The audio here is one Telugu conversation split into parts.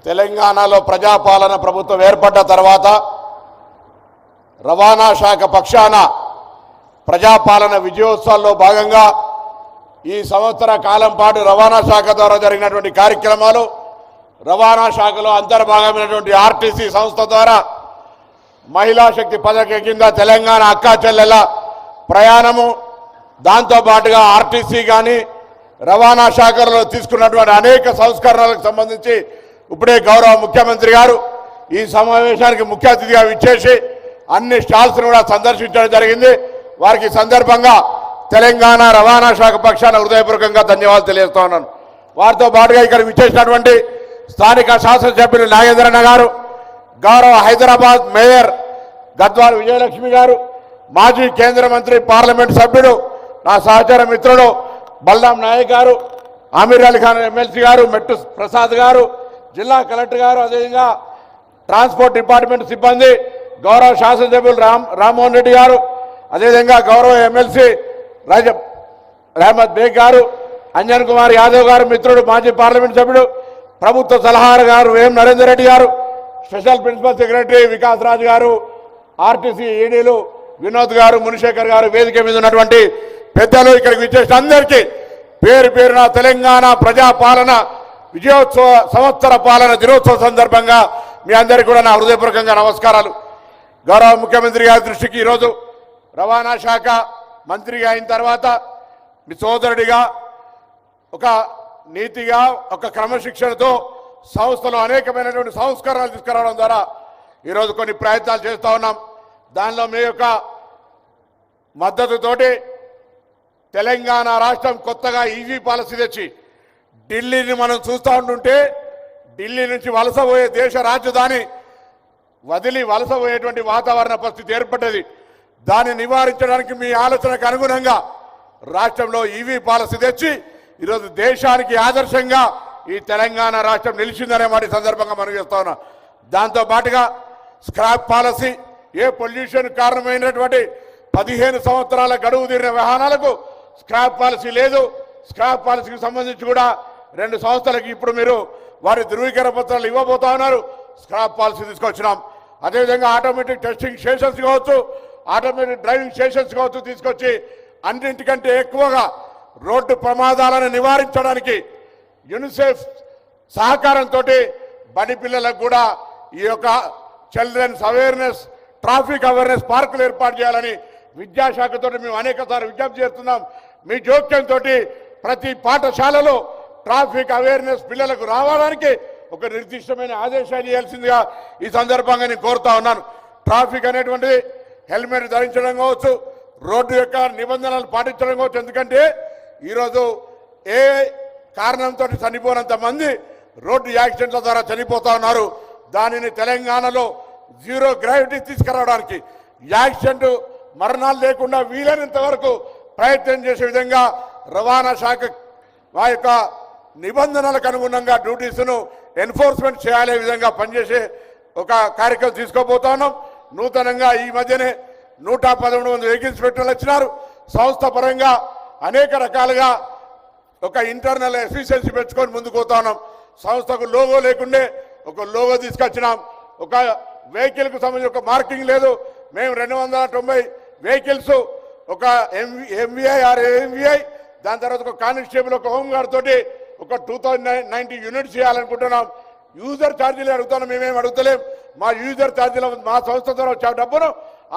తెలంగాణలో ప్రజాపాలన ప్రభుత్వం ఏర్పడ్డ తర్వాత రవాణా శాఖ పక్షాన ప్రజాపాలన విజయోత్సవాల్లో భాగంగా ఈ సంవత్సర కాలం పాటు రవాణా శాఖ ద్వారా జరిగినటువంటి కార్యక్రమాలు, రవాణా శాఖలో అంతర్భాగమైనటువంటి ఆర్టీసీ సంస్థ ద్వారా మహిళా శక్తి పథకం కింద తెలంగాణ అక్కా చెల్లెల ప్రయాణము, దాంతోపాటుగా ఆర్టీసీ కానీ రవాణా శాఖలో తీసుకున్నటువంటి అనేక సంస్కరణలకు సంబంధించి ఇప్పుడే గౌరవ ముఖ్యమంత్రి గారు ఈ సమావేశానికి ముఖ్య అతిథిగా విచ్చేసి అన్ని స్టాల్స్ను కూడా సందర్శించడం జరిగింది. వారికి సందర్భంగా తెలంగాణ రవాణా శాఖ పక్షాన హృదయపూర్వకంగా ధన్యవాదాలు తెలియజేస్తా ఉన్నాను. వారితో పాటుగా ఇక్కడ విచ్చేసినటువంటి స్థానిక శాసనసభ్యులు నాగేంద్రన్న గారు, గౌరవ హైదరాబాద్ మేయర్ గద్వాల్ విజయలక్ష్మి గారు, మాజీ కేంద్ర మంత్రి పార్లమెంట్ సభ్యుడు నా సహచర మిత్రుడు బల్లాం నాయక్ గారు, ఆమీర్ అలీ ఖాన్ ఎమ్మెల్సీ గారు, మెట్టు ప్రసాద్ గారు, జిల్లా కలెక్టర్ గారు, అదేవిధంగా ట్రాన్స్పోర్ట్ డిపార్ట్మెంట్ సిబ్బంది, గౌరవ శాసనసభ్యులు రామ్మోహన్ రెడ్డి గారు, అదేవిధంగా గౌరవ ఎమ్మెల్సీ రహమత్ బేగ్ గారు, అంజన్ కుమార్ యాదవ్ గారు, మిత్రుడు మాజీ పార్లమెంట్ సభ్యుడు ప్రభుత్వ సలహాదారు గారు వేం Narender Reddy garu, special principal secretary Vikas Raj garu, RTC ఈడీలు Vinod గారు, మునిశేఖర్ గారు, వేదిక మీద ఉన్నటువంటి పెద్దలు, ఇక్కడికి విచ్చేసిన అందరికీ పేరు పేరున తెలంగాణ ప్రజాపాలన విజయోత్సవ సంవత్సర పాలన దినోత్సవ సందర్భంగా మీ అందరికీ కూడా నా హృదయపూర్వకంగా నమస్కారాలు. గౌరవ ముఖ్యమంత్రి గారి దృష్టికి ఈరోజు రవాణా శాఖ మంత్రిగా అయిన తర్వాత మీ సోదరుడిగా ఒక నీతిగా ఒక క్రమశిక్షణతో సంస్థలో అనేకమైనటువంటి సంస్కరణలు తీసుకురావడం ద్వారా ఈరోజు కొన్ని ప్రయత్నాలు చేస్తూ ఉన్నాం. దానిలో మీ యొక్క మద్దతుతోటి తెలంగాణ రాష్ట్రం కొత్తగా ఈవీ పాలసీ తెచ్చి ఢిల్లీని మనం చూస్తూ ఉంటుంటే ఢిల్లీ నుంచి వలస పోయే దేశ రాజధాని వదిలి వలస పోయేటువంటి వాతావరణ పరిస్థితి ఏర్పడ్డది. దాన్ని నివారించడానికి మీ ఆలోచనకు అనుగుణంగా రాష్ట్రంలో ఈవీ పాలసీ తెచ్చి ఈరోజు దేశానికి ఆదర్శంగా ఈ తెలంగాణ రాష్ట్రం నిలిచిందనే మాట సందర్భంగా మనం చేస్తా ఉన్నాం. దాంతో పాటుగా స్క్రాప్ పాలసీ, ఏ పొల్యూషన్ కారణమైనటువంటి 15 సంవత్సరాల గడువు తీరిన వాహనాలకు స్క్రాప్ పాలసీ లేదు. స్క్రాప్ పాలసీకి సంబంధించి కూడా 2 సంవత్సరాలకి ఇప్పుడు మీరు వారి ధృవీకరణ పత్రాలు ఇవ్వబోతా ఉన్నారు. స్క్రాప్ పాలసీ తీసుకొచ్చినాం. అదేవిధంగా ఆటోమేటిక్ టెస్టింగ్ స్టేషన్స్ కావచ్చు, ఆటోమేటిక్ డ్రైవింగ్ స్టేషన్స్ కావచ్చు తీసుకొచ్చి అన్నింటికంటే ఎక్కువగా రోడ్డు ప్రమాదాలను నివారించడానికి యూనిసెఫ్ సహకారంతో బడి పిల్లలకు కూడా ఈ యొక్క చిల్డ్రన్స్ అవేర్నెస్, ట్రాఫిక్ అవేర్నెస్ పార్కులు ఏర్పాటు చేయాలని విద్యాశాఖతో మేము అనేకసార్లు విజ్ఞప్తి చేస్తున్నాం. మీ జోక్యంతో ప్రతి పాఠశాలలో ట్రాఫిక్ అవేర్నెస్ పిల్లలకు రావడానికి ఒక నిర్దిష్టమైన ఆదేశాలు ఇవ్వాల్సిందిగా ఈ సందర్భంగా నేను కోరుతా ఉన్నాను. ట్రాఫిక్ అనేటువంటిది హెల్మెట్ ధరించడం కావచ్చు, రోడ్డు యొక్క నిబంధనలు పాటించడం కావచ్చు. ఎందుకంటే ఈరోజు ఏ కారణంతో చనిపోనంత మంది రోడ్డు యాక్సిడెంట్ల ద్వారా చనిపోతా ఉన్నారు. దానిని తెలంగాణలో జీరో గ్రావిటీ తీసుకురావడానికి, యాక్సిడెంట్ మరణాలు లేకుండా వీలైనంత వరకు ప్రయత్నం చేసే విధంగా రవాణా శాఖ మా యొక్క నిబంధనలకు అనుగుణంగా డ్యూటీస్ను ఎన్ఫోర్స్మెంట్ చేయాలే విధంగా పనిచేసే ఒక కార్యక్రమం తీసుకోబోతా ఉన్నాం. నూతనంగా ఈ మధ్యనే 113 వెహికల్స్ పెట్రోల్ వచ్చినారు. సంస్థ పరంగా అనేక రకాలుగా ఒక ఇంటర్నల్ ఎఫిషియన్సీ పెంచుకొని ముందుకు పోతా ఉన్నాం. సంస్థకు లోగో లేకుండే ఒక లోగో తీసుకొచ్చినాం. ఒక వెహికల్కు సంబంధించి ఒక మార్కింగ్ లేదు. మేము 290 వెహికల్స్, ఒక ఎంవీఐ ఆర్ ఎంవీఐ, దాని తర్వాత ఒక కానిస్టేబుల్, ఒక హోంగార్డ్ తోటి ఒక 2090 యూనిట్స్ చేయాలనుకుంటున్నాం. యూజర్ ఛార్జీలు అడుగుతున్నాం, మేమేం అడుగుతలేం. మా యూజర్ ఛార్జీల మా సంస్థ ద్వారా వచ్చే డబ్బును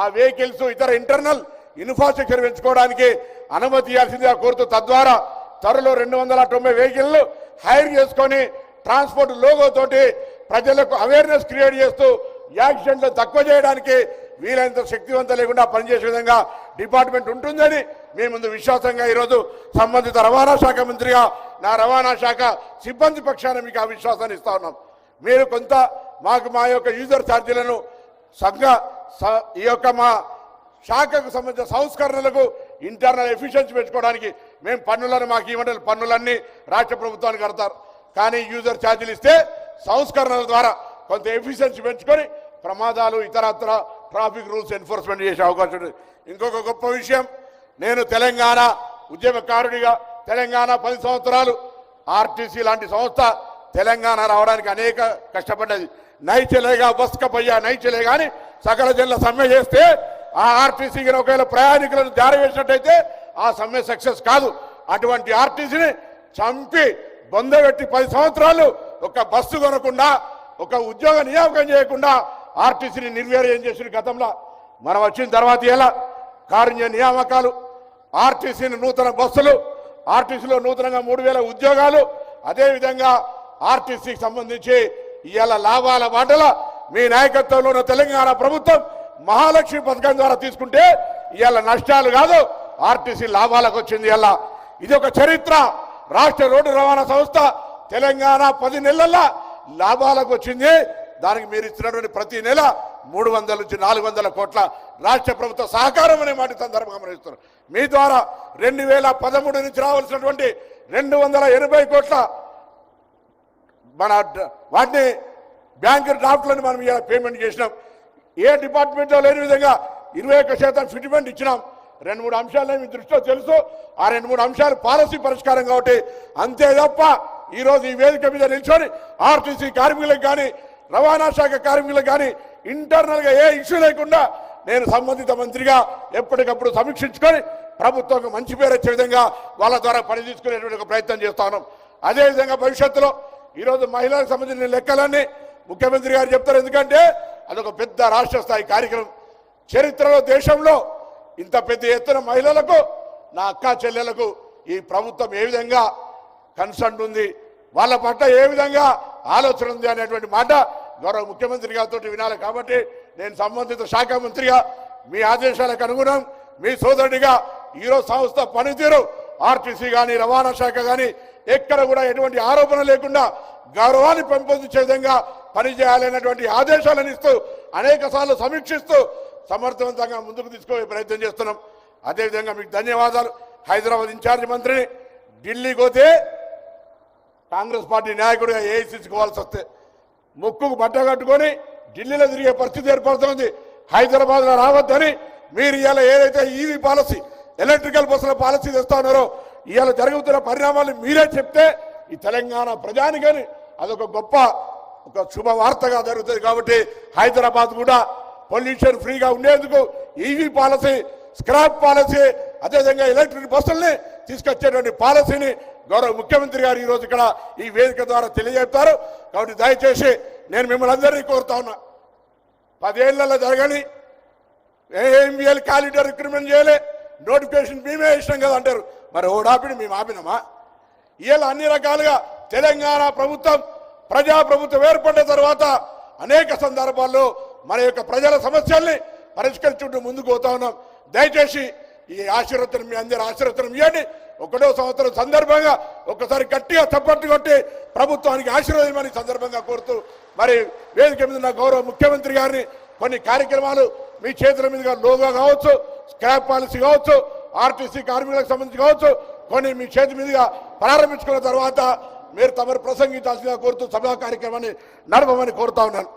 ఆ వెహికల్స్ ఇతర ఇంటర్నల్ ఇన్ఫ్రాస్ట్రక్చర్ పెంచుకోవడానికి అనుమతి ఇవ్వాల్సిందిగా కోరుతూ, తద్వారా త్వరలో 290 వెహికల్ను హైర్ చేసుకొని ట్రాన్స్పోర్ట్ లోగో తోటి ప్రజలకు అవేర్నెస్ క్రియేట్ చేస్తూ యాక్సిడెంట్లు తక్కువ చేయడానికి వీలైనంత శక్తివంతం లేకుండా పనిచేసే విధంగా డిపార్ట్మెంట్ ఉంటుందని మీ ముందు విశ్వాసంగా ఈరోజు సంబంధిత రవాణా శాఖ మంత్రిగా నా రవాణా శాఖ సిబ్బంది పక్షాన మీకు ఆ విశ్వాసాన్ని ఇస్తా ఉన్నాం. మీరు కొంత మాకు మా యొక్క యూజర్ ఛార్జీలను ఈ యొక్క మా శాఖకు సంబంధించిన సంస్కరణలకు ఇంటర్నల్ ఎఫిషియన్సీ పెంచుకోవడానికి మేము పన్నులను మాకు ఈ మండలి పన్నులన్నీ రాష్ట్ర ప్రభుత్వానికి కడతారు. కానీ యూజర్ ఛార్జీలు ఇస్తే సంస్కరణల ద్వారా కొంత ఎఫిషియన్సీ పెంచుకొని ప్రమాదాలు ఇతరత్ర ట్రాఫిక్ రూల్స్ ఎన్ఫోర్స్మెంట్ చేసే అవకాశం ఉంది. ఇంకొక గొప్ప విషయం, నేను తెలంగాణ ఉద్యమకారుడిగా తెలంగాణ 10 సంవత్సరాలు ఆర్టీసీ లాంటి సంస్థ తెలంగాణ రావడానికి అనేక కష్టపడ్డది. నై చెలేగా బస్ కపయ్యా నై చెలేగా అని సకల జిల్లా సమ్మె చేస్తే ఆ ఆర్టీసీకి ఒకవేళ ప్రయాణికులను జారవేసినట్టయితే ఆ సమ్మె సక్సెస్ కాదు. అటువంటి ఆర్టీసీని చంపి బొందబెట్టి 10 సంవత్సరాలు ఒక బస్సు కొనకుండా ఒక ఉద్యోగ నియామకం చేయకుండా ఆర్టీసీని నిర్వీర్యం చేసిన గతంలో మనం వచ్చిన తర్వాత ఎలా కారుణ్య నియామకాలు, ఆర్టీసీని నూతన బస్సులు, ఆర్టీసీలో నూతనంగా 3000 ఉద్యోగాలు, అదేవిధంగా ఆర్టీసీకి సంబంధించి ఇవాళ లాభాల బాటల మీ నాయకత్వంలో ఉన్న తెలంగాణ ప్రభుత్వం మహాలక్ష్మి పథకం ద్వారా తీసుకుంటే ఇవాళ నష్టాలు కాదు ఆర్టీసీ లాభాలకు వచ్చింది. ఇలా ఇది ఒక చరిత్ర. రాష్ట్ర రోడ్డు రవాణా సంస్థ తెలంగాణ 10 నెలల లాభాలకు వచ్చింది. దానికి మీరు ఇచ్చినటువంటి ప్రతి నెల 300 నుంచి 400 కోట్ల రాష్ట్ర ప్రభుత్వ సహకారం అనే మాట సందర్భంగా గమనిస్తున్నారు. మీ ద్వారా 2013 నుంచి రావాల్సినటువంటి 280 కోట్ల మన వాటిని బ్యాంకు డ్రాఫ్ట్లను మనం ఇలా పేమెంట్ చేసినాం. ఏ డిపార్ట్మెంట్లో లేని విధంగా 21% ఫిట్మెంట్ ఇచ్చినాం. 2-3 అంశాలు మీ దృష్టిలో తెలుసు. ఆ 2-3 అంశాలు పాలసీ పరిష్కారం కాబట్టి అంతే తప్ప ఈరోజు ఈ వేదిక మీద నిల్చొని ఆర్టీసీ కార్మికులకు కానీ రవాణా శాఖ కార్మికులకు కానీ ఇంటర్నల్గా ఏ ఇష్యూ లేకుండా నేను సంబంధిత మంత్రిగా ఎప్పటికప్పుడు సమీక్షించుకొని ప్రభుత్వం మంచి పేరు వచ్చే విధంగా వాళ్ళ ద్వారా పని తీసుకునేటువంటి ఒక ప్రయత్నం చేస్తా ఉన్నాం. అదేవిధంగా భవిష్యత్తులో ఈరోజు మహిళలకు సంబంధించిన లెక్కలన్నీ ముఖ్యమంత్రి గారు చెప్తారు. ఎందుకంటే అదొక పెద్ద రాష్ట్ర స్థాయి కార్యక్రమం. చరిత్రలో దేశంలో ఇంత పెద్ద ఎత్తున మహిళలకు, నా అక్క చెల్లెలకు ఈ ప్రభుత్వం ఏ విధంగా కన్సర్న్ ఉంది, వాళ్ళ పట్ల ఏ విధంగా ఆలోచన ఉంది అనేటువంటి మాట గౌరవ ముఖ్యమంత్రి గారితో వినాలి. కాబట్టి నేను సంబంధిత శాఖ మంత్రిగా మీ ఆదేశాలకు అనుగుణం మీ సోదరుడిగా ఈరోజు సంస్థ పనితీరు ఆర్టీసీ కానీ రవాణా శాఖ కానీ ఎక్కడ కూడా ఎటువంటి ఆరోపణ లేకుండా గౌరవాన్ని పెంపొందించే విధంగా పనిచేయాలనేటువంటి ఆదేశాలను ఇస్తూ అనేక సార్లు సమీక్షిస్తూ సమర్థవంతంగా ముందుకు తీసుకునే ప్రయత్నం చేస్తున్నాం. అదేవిధంగా మీకు ధన్యవాదాలు. హైదరాబాద్ ఇన్ఛార్జ్ మంత్రిని ఢిల్లీకి పోతే కాంగ్రెస్ పార్టీ నాయకుడిగా ఏఐసీసీకి పోవాల్సి వస్తే ముక్కుకు బట్ట కట్టుకొని ఢిల్లీలో తిరిగే పరిస్థితి ఏర్పడుతుంది. హైదరాబాద్లో రావద్దని మీరు ఇవాళ ఏదైతే ఈవీ పాలసీ, ఎలక్ట్రికల్ బస్సుల పాలసీ తెస్తా ఉన్నారో ఇవాళ జరుగుతున్న పరిణామాలు మీరే చెప్తే ఈ తెలంగాణ ప్రజానికని అదొక గొప్ప ఒక శుభవార్తగా జరుగుతుంది. కాబట్టి హైదరాబాద్ కూడా పొల్యూషన్ ఫ్రీగా ఉండేందుకు ఈవీ పాలసీ, స్క్రాప్ పాలసీ, అదేవిధంగా ఎలక్ట్రిక్ బస్సుల్ని తీసుకొచ్చేటువంటి పాలసీని గౌరవ ముఖ్యమంత్రి గారు ఈరోజు ఇక్కడ ఈ వేదిక ద్వారా తెలియజేస్తారు. కాబట్టి దయచేసి నేను మిమ్మల్ని అందరినీ కోరుతా ఉన్నా, 10 ఏళ్లలో జరగని ఏఎంబీఎల్ క్యాలిడర్ రిక్రూట్మెంట్ చేయలే, నోటిఫికేషన్ మేమే ఇష్టం కదా అంటారు. మరి ఓడాపిడి మేము ఆపినామా? ఇలా అన్ని రకాలుగా తెలంగాణ ప్రభుత్వం ప్రజాప్రభుత్వం ఏర్పడిన తర్వాత అనేక సందర్భాల్లో మన యొక్క ప్రజల సమస్యల్ని పరిష్కరించుకుంటూ ముందుకు పోతా ఉన్నాం. దయచేసి ఈ ఆశీర్వచనం మీ అందరి ఆశీర్వచనం ఇవ్వండి. 1వ సంవత్సరం సందర్భంగా ఒక్కసారి గట్టిగా చప్పట్లు కొట్టి ప్రభుత్వానికి ఆశీర్వదించమని సందర్భంగా కోరుతూ మరి వేదిక మీద ఉన్న గౌరవ ముఖ్యమంత్రి గారిని కొన్ని కార్యక్రమాలు మీ చేతుల మీదుగా లోగో కావచ్చు, స్క్రాప్ పాలసీ కావచ్చు, ఆర్టీసీ కార్మికులకు సంబంధించి కావచ్చు, కొన్ని మీ చేతి మీదుగా ప్రారంభించుకున్న తర్వాత మీరు తమరు ప్రసంగించాల్సిందిగా కోరుతూ సభా కార్యక్రమాన్ని నడపమని కోరుతా ఉన్నాను.